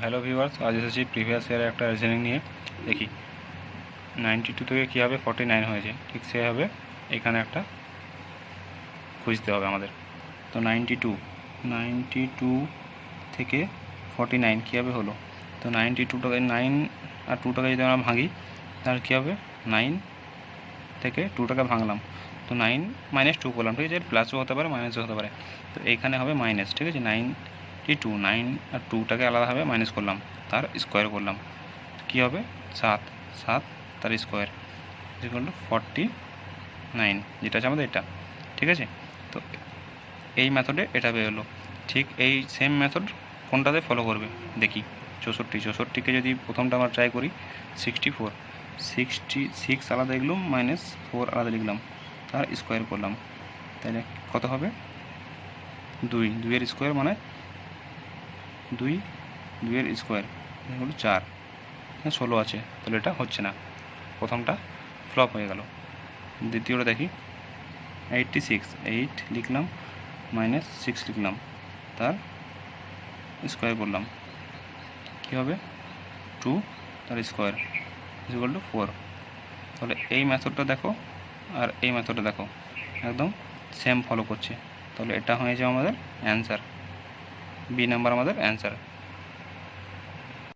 Hello viewers, আজ এসেছি previous ইয়ারের একটা রিজনিং নিয়ে। দেখি 92 থেকে কীভাবে 49 হয়েছে, ঠিক সেভাবে এখানে একটা খুঁজতে হবে আমাদের। তো 92 থেকে 49 কীভাবে হলো? তো 92টাকে 9 আর 2টাকে যদি আমরা ভাঙি তাহলে কী হবে? 9 থেকে 2টাকে ভাঙলাম, তো 9 - 2 করলাম, ঠিক আছে? প্লাসও হতে পারে মাইনাসও হতে পারে। তো এইখানে হবে মাইনাস, ঠিক আছে? 9 আর 2টাকে আলাদাভাবে মাইনাস করলাম, তার স্কোয়ার করলাম, কী হবে? 7 তার স্কোয়ার ইকুয়াল টু 49, যেটা আছে আমাদের এটা, ঠিক আছে? তো এই মেথডে এটা বেরোলো। ঠিক এই সেম মেথড কোনটাতে ফলো করবে দেখি। 64কে যদি প্রথমটা আমরা ট্রাই করি, 66 আলাদা লিখলাম, -4 আলাদা লিখলাম, তার স্কোয়ার করলাম, তাহলে কত হবে? 2 এর স্কোয়ার মানে 2 এর স্কোয়ার হলো 4, 16 আছে, তাহলে এটা হচ্ছে না, প্রথমটা ফ্লপ হয়ে গেল। দ্বিতীয়টা দেখি, 8 লিখলাম, -6 লিখলাম, তার স্কোয়ার করলাম, কী হবে? 2 তার স্কোয়ার ইকুয়াল টু 4। তাহলে এই মেথডটা দেখো আর এই মেথডটা দেখো, একদম সেম ফলো করছে, তাহলে এটা হয়েছে আমাদের অ্যান্সার। বি নাম্বার আমাদের অ্যান্সার।